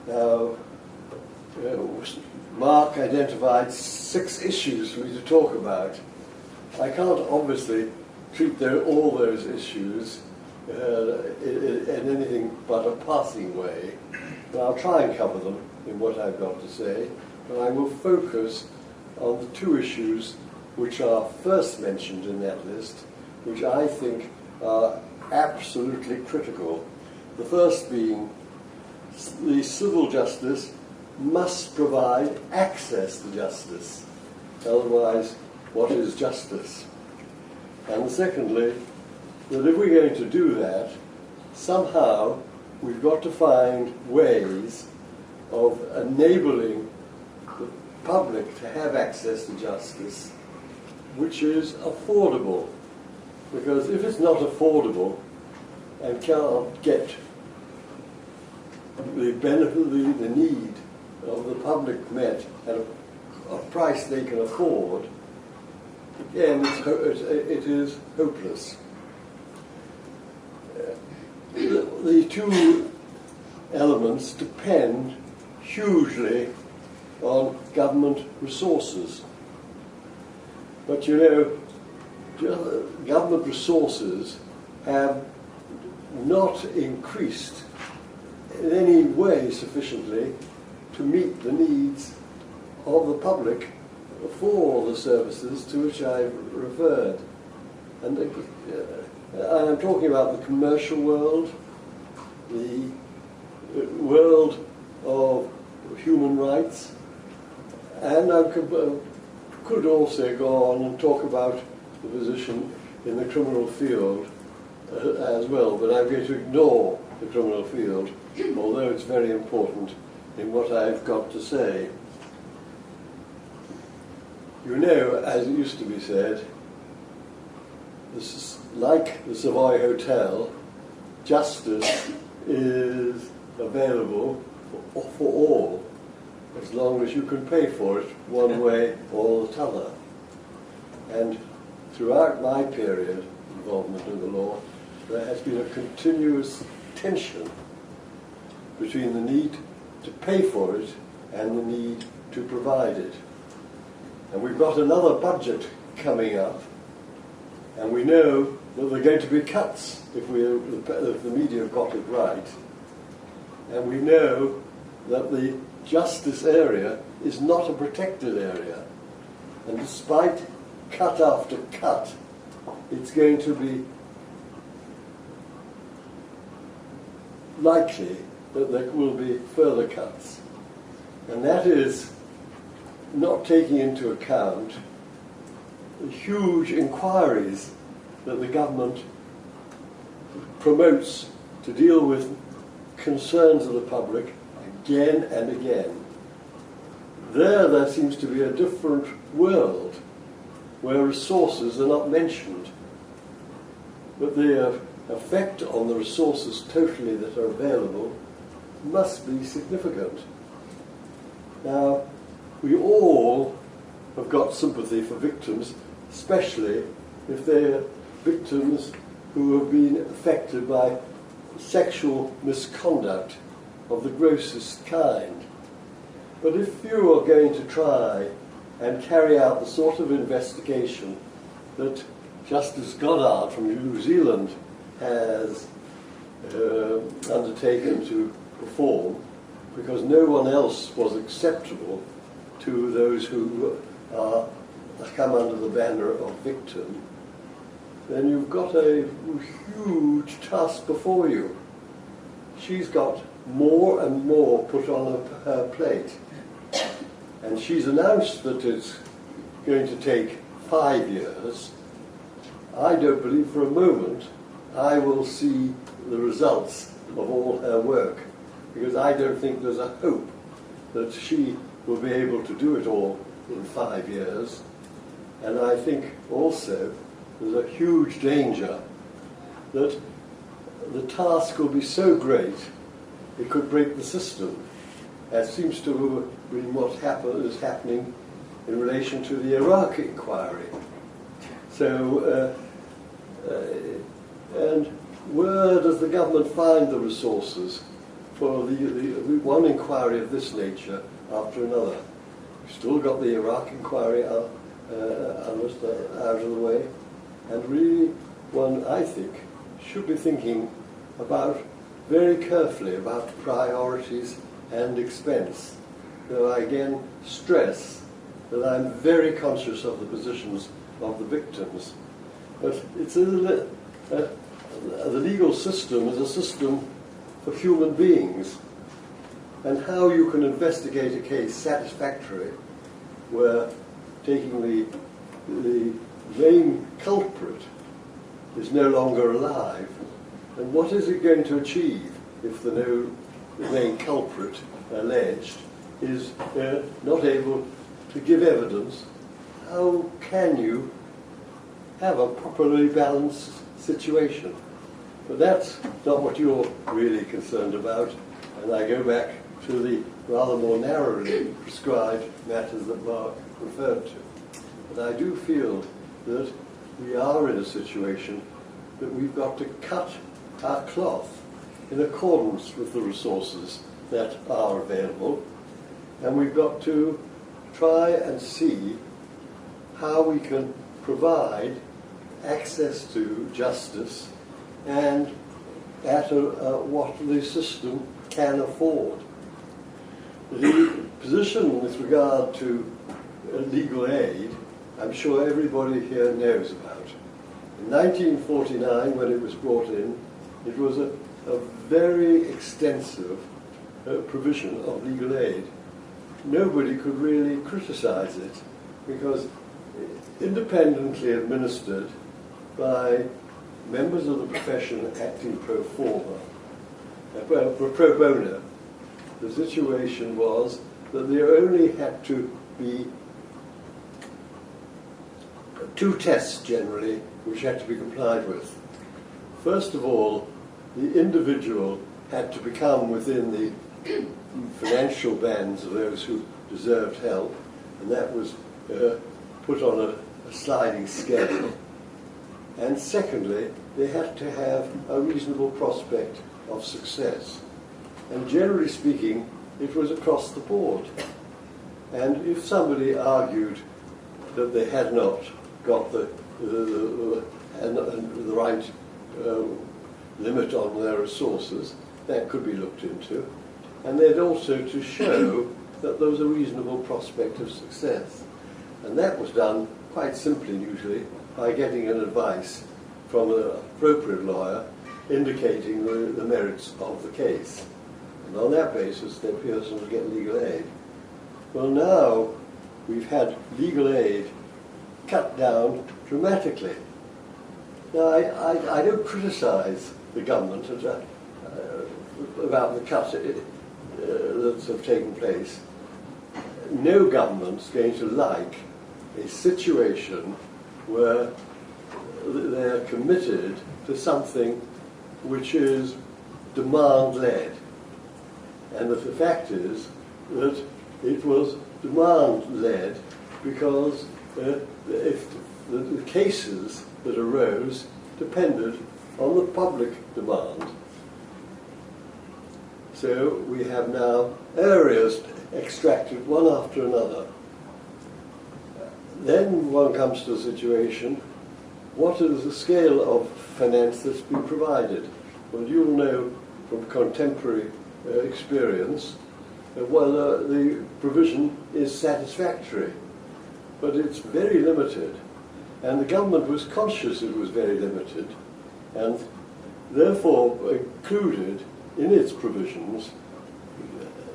Now, Mark identified 6 issues for me to talk about. I can't obviously treat all those issues in anything but a passing way, but I'll try and cover them in what I've got to say. But I will focus on the 2 issues which are first mentioned in that list, which I think are absolutely critical. The first being the civil justice must provide access to justice. Otherwise, what is justice? And secondly, that if we're going to do that, somehow we've got to find ways of enabling the public to have access to justice which is affordable. Because if it's not affordable and cannot get the benefit, the need of the public met at a price they can afford, again, it is hopeless. The 2 elements depend hugely on government resources. But you know, government resources have not increased in any way sufficiently to meet the needs of the public for the services to which I've referred. And I'm talking about the commercial world, the world of human rights, and I could also go on and talk about the position in the criminal field as well, but I'm going to ignore the criminal field, although it's very important in what I've got to say. You know, as it used to be said, this is like the Savoy Hotel, justice is available for all, as long as you can pay for it one way or the other. And throughout my period of involvement in the law, there has been a continuous tension between the need to pay for it and the need to provide it. And we've got another budget coming up, and we know that there are going to be cuts if the media have got it right. And we know that the justice area is not a protected area. And despite cut after cut, it's going to be likely that there will be further cuts. And that is not taking into account the huge inquiries that the government promotes to deal with concerns of the public again and again. There seems to be a different world where resources are not mentioned, but the effect on the resources totally that are available must be significant. Now, we all have got sympathy for victims, especially if they're victims who have been affected by sexual misconduct of the grossest kind. But if you are going to try and carry out the sort of investigation that Justice Goddard from New Zealand has undertaken to perform, because no one else was acceptable to those who come under the banner of victim, then you've got a huge task before you. She's got more and more put on her plate. And she's announced that it's going to take 5 years. I don't believe for a moment I will see the results of all her work, because I don't think there's a hope that she will be able to do it all in 5 years. And I think also there's a huge danger that the task will be so great it could break the system, as seems to have been what is happening in relation to the Iraq inquiry. So, and where does the government find the resources for the one inquiry of this nature after another. We've still got the Iraq inquiry out of the way, and really one, I think, should be thinking about very carefully about priorities and expense. Though I again stress that I'm very conscious of the positions of the victims. But it's the legal system is a system for human beings, and how you can investigate a case satisfactorily where taking the main culprit is no longer alive, and what is it going to achieve if the main culprit alleged is not able to give evidence? How can you have a properly balanced situation? But that's not what you're really concerned about, and I go back to the rather more narrowly prescribed matters that Mark referred to. But I do feel that we are in a situation that we've got to cut our cloth in accordance with the resources that are available, and we've got to try and see how we can provide access to justice and at what the system can afford. The position with regard to legal aid, I'm sure everybody here knows about. In 1949, when it was brought in, it was a very extensive provision of legal aid. Nobody could really criticize it because independently administered by members of the profession acting pro forma, pro bono, the situation was that there only had to be two tests generally which had to be complied with. First of all, the individual had to become within the financial bands of those who deserved help, and that was put on a sliding scale. And secondly, they had to have a reasonable prospect of success. And generally speaking, it was across the board. And if somebody argued that they had not got the right limit on their resources, that could be looked into. And they'd also to show that there was a reasonable prospect of success. And that was done quite simply, usually, by getting an advice from an appropriate lawyer indicating the merits of the case. And on that basis, the person would get legal aid. Well, now we've had legal aid cut down dramatically. Now, I don't criticise the government about the cuts that have taken place. No government's going to like a situation where they're committed to something which is demand-led. And the fact is that it was demand-led because if the cases that arose depended on the public demand. So we have now areas extracted one after another. Then one comes to a situation, what is the scale of finance that's been provided? Well, you'll know from contemporary experience that the provision is satisfactory, but it's very limited. And the government was conscious it was very limited, and therefore included in its provisions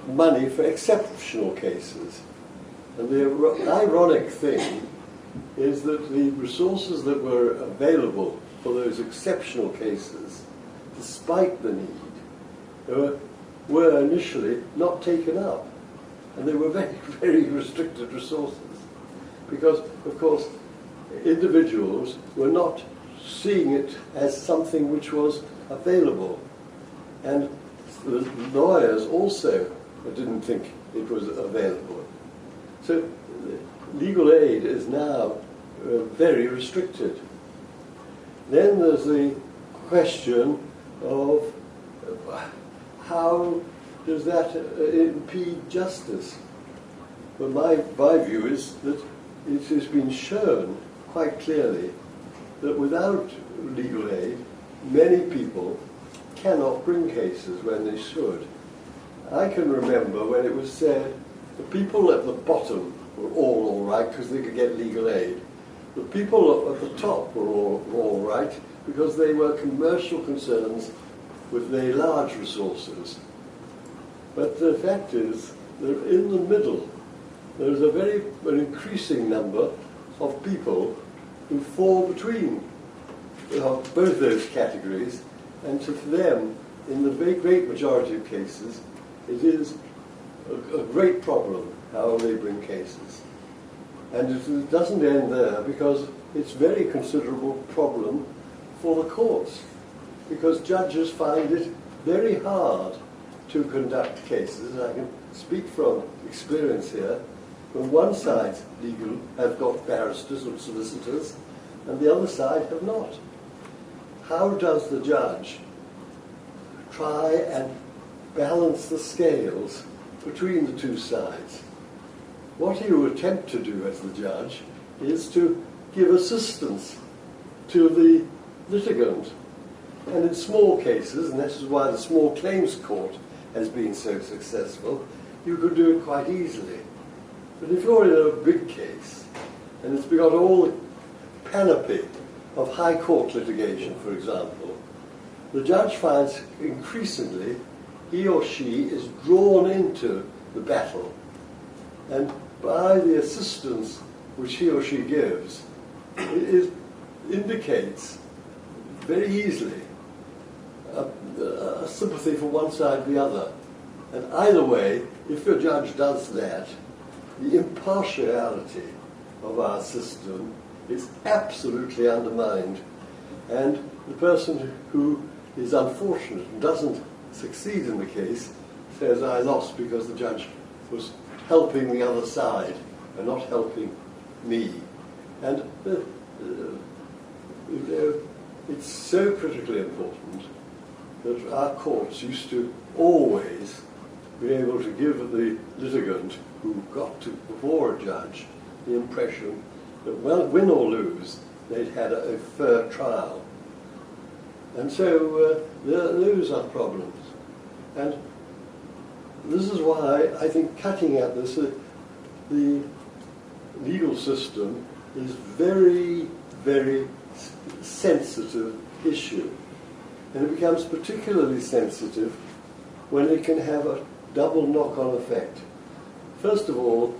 money for exceptional cases. And the ironic thing is that the resources that were available for those exceptional cases, despite the need, were initially not taken up. And they were very, very restricted resources. Because, of course, individuals were not seeing it as something which was available. And the lawyers also didn't think it was available. So legal aid is now very restricted. Then there's the question of how does that impede justice? But my view is that it has been shown quite clearly that without legal aid, many people cannot bring cases when they should. I can remember when it was said the people at the bottom were all right because they could get legal aid. The people at the top were all right because they were commercial concerns with very large resources. But the fact is that in the middle, there's an increasing number of people who fall between both those categories, and to them, in the great majority of cases, it is a great problem how they bring cases. And it doesn't end there, because it's a very considerable problem for the courts, because judges find it very hard to conduct cases. I can speak from experience here. When one side legal have got barristers and solicitors, and the other side have not. How does the judge try and balance the scales between the two sides? What he will attempt to do as the judge is to give assistance to the litigant. And in small cases, and this is why the small claims court has been so successful, you could do it quite easily. But if you're in a big case, and it's got all the panoply of high court litigation, for example, the judge finds increasingly he or she is drawn into the battle, and by the assistance which he or she gives, it indicates very easily a sympathy for one side or the other. And either way, if a judge does that, the impartiality of our system is absolutely undermined. And the person who is unfortunate and doesn't succeed in the case says, I lost because the judge was helping the other side and not helping me. And it's so critically important that our courts used to always be able to give the litigant who got to before a judge the impression that, well, win or lose, they'd had a fair trial. And so those are problems. And this is why I think cutting at this, the legal system is very, very sensitive issue. And it becomes particularly sensitive when it can have a double knock-on effect. First of all,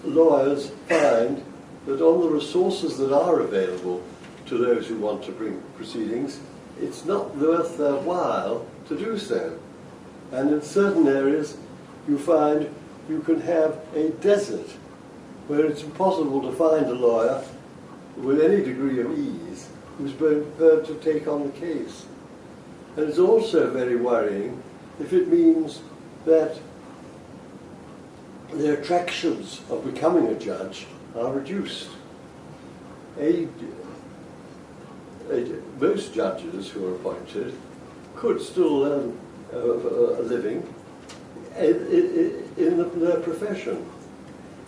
lawyers find that on the resources that are available to those who want to bring proceedings, it's not worth their while to do so. And in certain areas, you find you can have a desert where it's impossible to find a lawyer with any degree of ease who's prepared to take on the case. And it's also very worrying if it means that the attractions of becoming a judge are reduced. Most judges who are appointed could still earn a living in their profession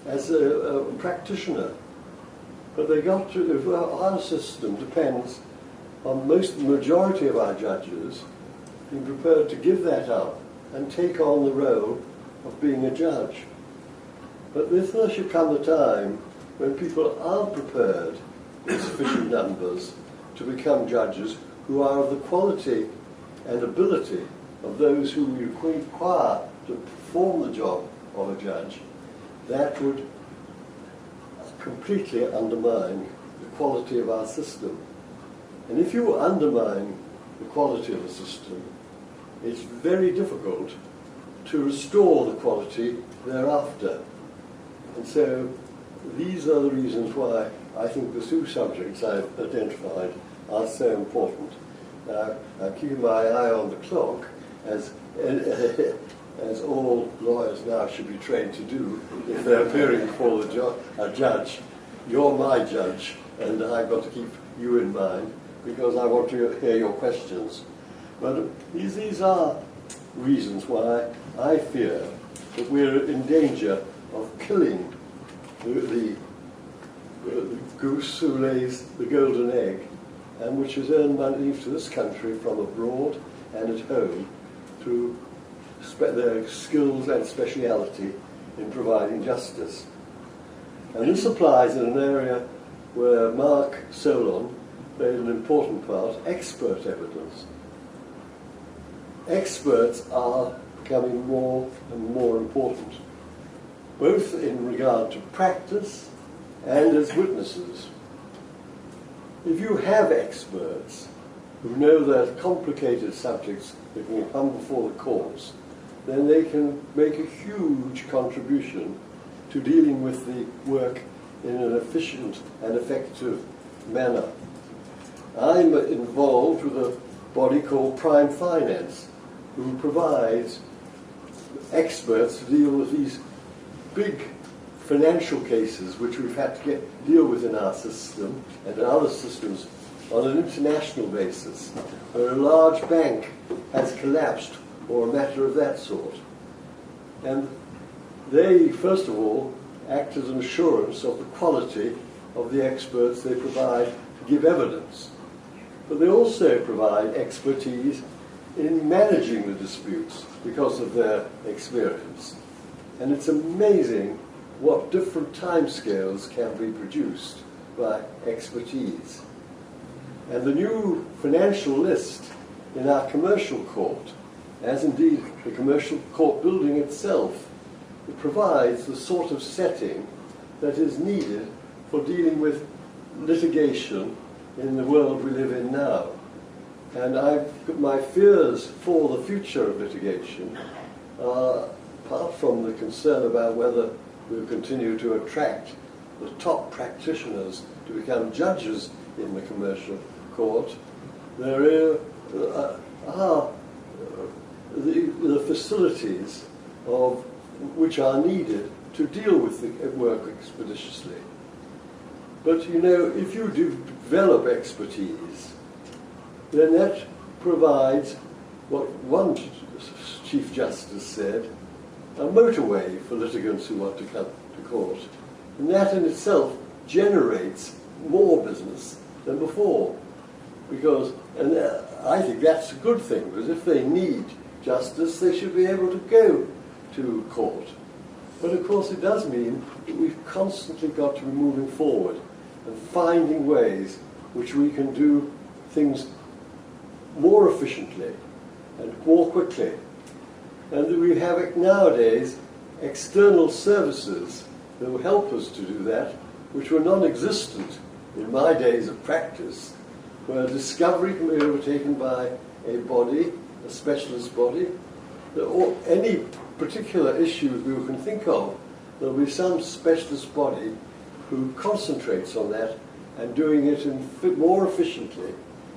as a practitioner. But they got to, our system depends on the majority of our judges being prepared to give that up and take on the role of being a judge. But if there should come a time when people aren't prepared in sufficient numbers to become judges who are of the quality and ability of those who we require to perform the job of a judge, that would completely undermine the quality of our system. And if you undermine the quality of the system, it's very difficult to restore the quality thereafter. And so these are the reasons why I think the two subjects I've identified are so important. Now, I'm keeping my eye on the clock, as all lawyers now should be trained to do if they're appearing before a judge. You're my judge, and I've got to keep you in mind because I want to hear your questions. But these are reasons why I fear that we're in danger of killing the goose who lays the golden egg, and which has earned money to this country from abroad and at home through their skills and speciality in providing justice. And this applies in an area where Mark Solon played an important part, expert evidence. Experts are becoming more and more important, both in regard to practice and as witnesses. If you have experts who know their complicated subjects that can come before the courts, then they can make a huge contribution to dealing with the work in an efficient and effective manner. I'm involved with a body called Prime Finance, who provides experts to deal with these big financial cases which we've had to deal with in our system and in other systems on an international basis, where a large bank has collapsed or a matter of that sort. And they, first of all, act as an assurance of the quality of the experts they provide to give evidence. But they also provide expertise in managing the disputes because of their experience. And it's amazing what different timescales can be produced by expertise. And the new financial list in our commercial court, as indeed the commercial court building itself, it provides the sort of setting that is needed for dealing with litigation in the world we live in now. And my fears for the future of litigation are, apart from the concern about whether we'll continue to attract the top practitioners to become judges in the commercial court, there are the facilities which are needed to deal with the work expeditiously. But you know, if you develop expertise, then that provides what one Chief Justice said, a motorway for litigants who want to come to court. And that in itself generates more business than before. And I think that's a good thing, because if they need justice, they should be able to go to court. But of course it does mean that we've constantly got to be moving forward and finding ways which we can do things more efficiently and more quickly. And that we have nowadays external services that will help us to do that, which were non-existent in my days of practice, where discovery can be overtaken by a body, a specialist body, or any particular issue we can think of, there will be some specialist body who concentrates on that and doing it more efficiently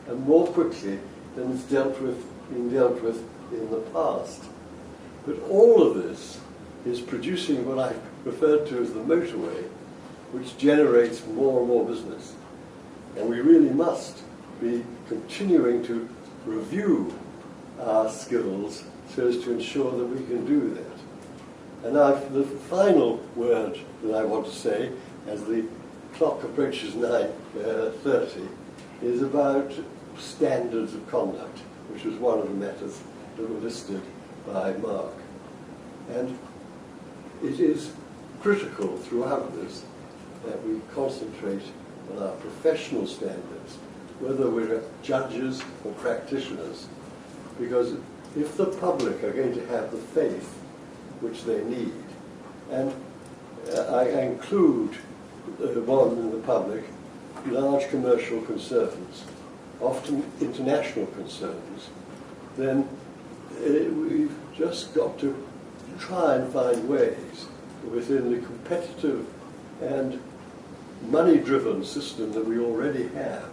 and more quickly than it's been dealt with in the past. But all of this is producing what I referred to as the motorway, which generates more and more business. And we really must be continuing to review our skills so as to ensure that we can do that. And now the final word that I want to say, as the clock approaches 9:30, is about standards of conduct, which was one of the matters that were listed by Mark. And it is critical throughout this that we concentrate on our professional standards, whether we're judges or practitioners, because if the public are going to have the faith which they need, and I include one in the public, large commercial concerns, often international concerns, then we've just got to try and find ways within the competitive and money-driven system that we already have,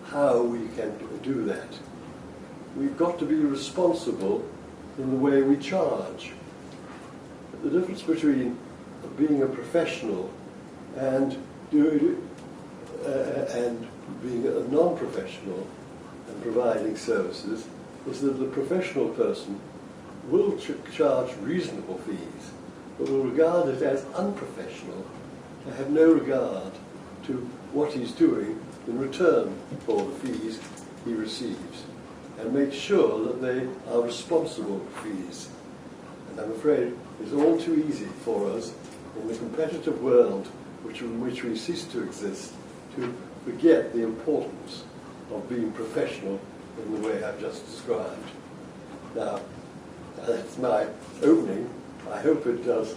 how we can do that. We've got to be responsible in the way we charge. The difference between being a professional and being a non-professional and providing services is that the professional person will charge reasonable fees, but will regard it as unprofessional to have no regard to what he's doing in return for the fees he receives, and make sure that they are responsible fees. And I'm afraid it's all too easy for us in the competitive world in which we cease to exist to forget the importance of being professional in the way I've just described. Now, that's my opening. I hope it does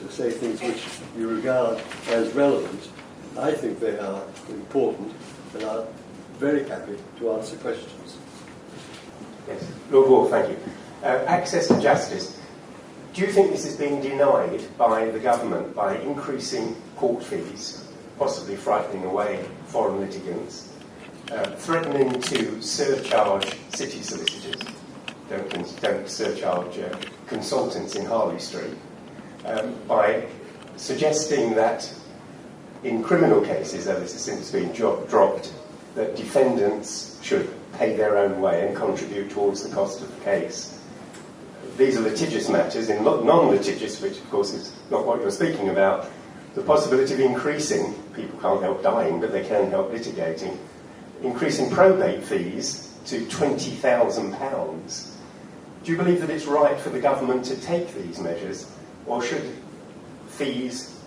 say things which you regard as relevant. I think they are important, and I'm very happy to answer questions. Yes, Lord Woolf, thank you. Access to justice. Do you think this is being denied by the government by increasing court fees, possibly frightening away foreign litigants, threatening to surcharge city solicitors, don't surcharge consultants in Harley Street, by suggesting that in criminal cases, though this has since been dropped, that defendants should pay their own way and contribute towards the cost of the case? These are litigious matters. In non-litigious, which of course is not what you're speaking about, the possibility of increasing, people can't help dying, but they can help litigating, increasing probate fees to £20,000. Do you believe that it's right for the government to take these measures, or should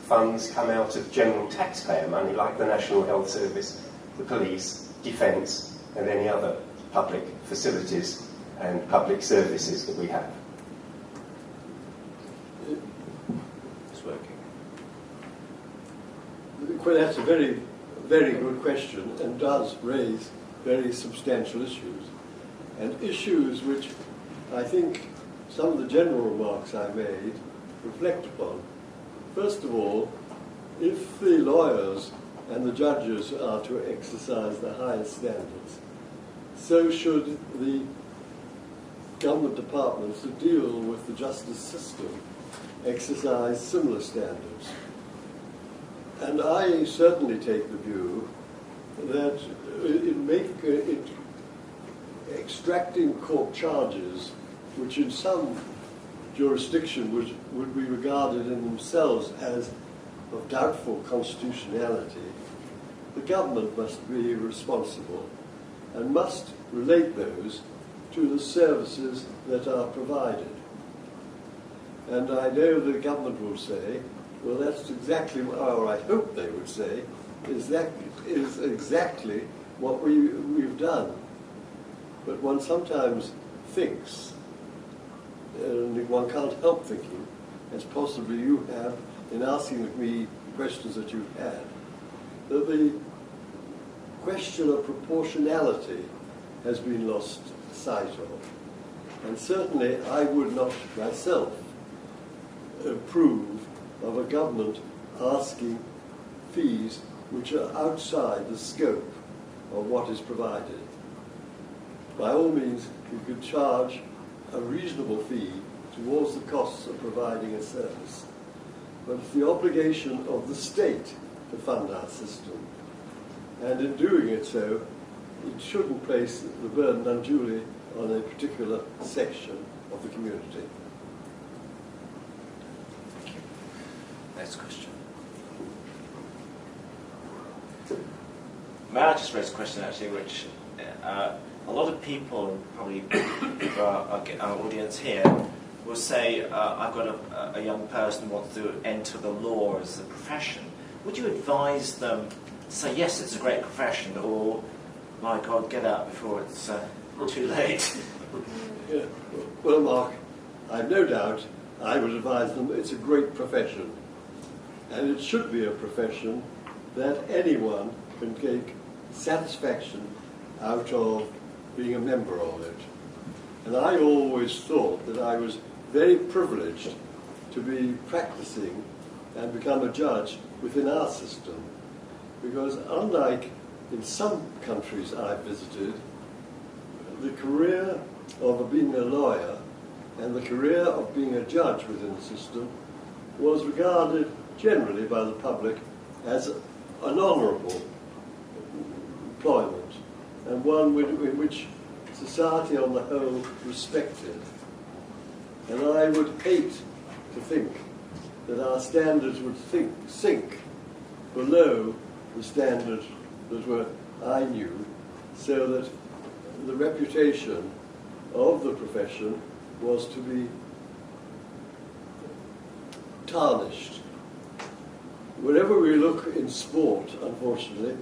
funds come out of general taxpayer money like the National Health Service, the police, defence and any other public facilities and public services that we have? It's working. Well, that's a very, very good question, and does raise very substantial issues. And issues which I think some of the general remarks I made reflect upon. First of all, if the lawyers and the judges are to exercise the highest standards, so should the government departments that deal with the justice system exercise similar standards. And I certainly take the view that extracting court charges, which in some jurisdiction would be regarded in themselves as of doubtful constitutionality, the government must be responsible and must relate those to the services that are provided. And I know the government will say, well, that's exactly, or I hope they would say, that is exactly what we've done. But one sometimes thinks, and one can't help thinking, as possibly you have in asking me questions that you've had, that the question of proportionality has been lost sight of. And certainly I would not myself approve of a government asking fees which are outside the scope of what is provided. By all means, you could charge a reasonable fee towards the costs of providing a service. But it's the obligation of the state to fund our system. And in doing it so, it shouldn't place the burden unduly on a particular section of the community. Thank you. Next question. May I just raise a question actually, which a lot of people, and probably our audience here, will say, I've got a young person who wants to enter the law as a profession. Would you advise them to say, yes, it's a great profession, or, my God, get out before it's too late? Yeah. Well, Mark, I've no doubt I would advise them it's a great profession. And it should be a profession that anyone can take satisfaction out of being a member of it. And I always thought that I was very privileged to be practicing and become a judge within our system. Because unlike in some countries I've visited, the career of being a lawyer and the career of being a judge within the system was regarded generally by the public as an honourable employment, and one in which society on the whole respected. And I would hate to think that our standards would sink below the standards that I knew, so that the reputation of the profession was to be tarnished. Whenever we look in sport, unfortunately,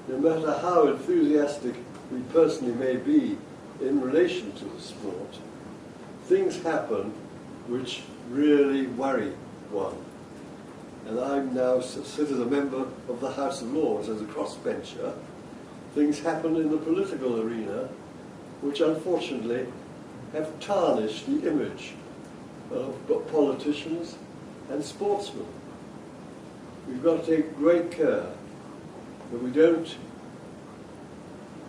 no matter how enthusiastic we personally may be in relation to the sport, things happen which really worry one. And I now sit as a member of the House of Lords as a crossbencher. Things happen in the political arena which unfortunately have tarnished the image of politicians and sportsmen. We've got to take great care that we don't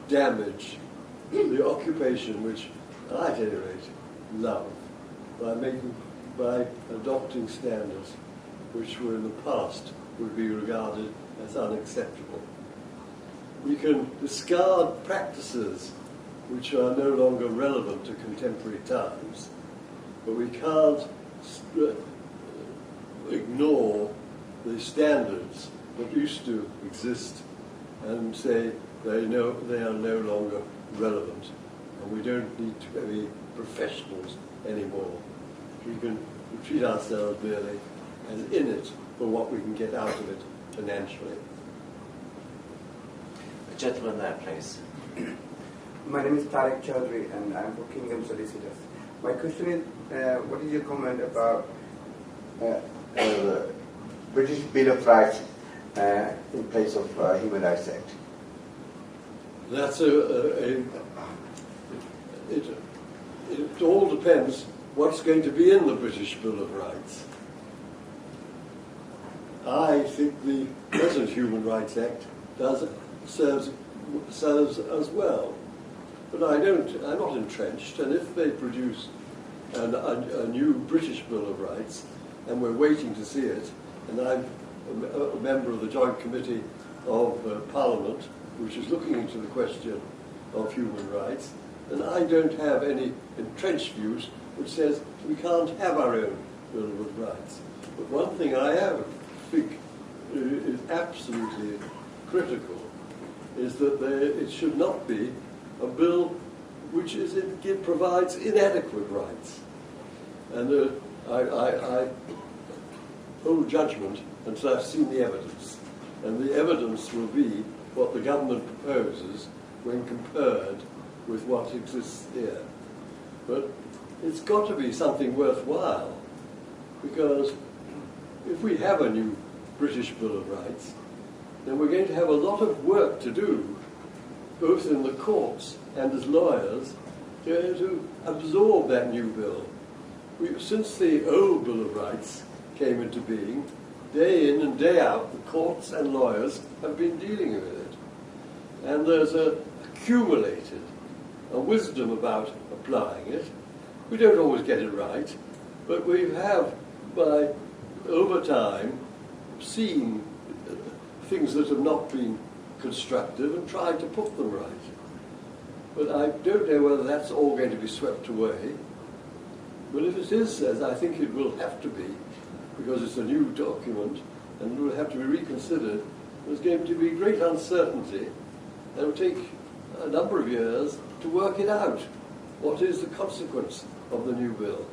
damage the occupation which I, at any rate, love by adopting standards which were in the past would be regarded as unacceptable. We can discard practices which are no longer relevant to contemporary times, but we can't ignore the standards that used to exist and say they are no longer relevant, and we don't need to be professionals anymore. We can treat ourselves merely as in it for what we can get out of it financially. A gentleman there, please. My name is Tariq Chaudhry and I'm for Kingdom Solicitors. My question is, what is your comment about the British Bill of Rights in place of Human Rights Act? That's it all depends what's going to be in the British Bill of Rights. I think the present Human Rights Act serves us well. But I'm not entrenched, and if they produce a new British Bill of Rights, and we're waiting to see it, and I'm a member of the Joint Committee of Parliament, which is looking into the question of human rights, then I don't have any entrenched views which says we can't have our own Bill of Rights. But one thing I think is absolutely critical is that it should not be a bill which provides inadequate rights. And I hold judgment until I've seen the evidence. And the evidence will be what the government proposes when compared with what exists here. But it's got to be something worthwhile, because if we have a new British Bill of Rights, then we're going to have a lot of work to do, both in the courts and as lawyers, to absorb that new bill. Since the old Bill of Rights came into being, day in and day out, the courts and lawyers have been dealing with it. And there's accumulated a wisdom about applying it. We don't always get it right, but we have, over time, seen things that have not been constructive and tried to put them right. But I don't know whether that's all going to be swept away. But if it is, as I think it will have to be, because it's a new document and will have to be reconsidered, there's going to be great uncertainty. It will take a number of years to work it out. What is the consequence of the new bill?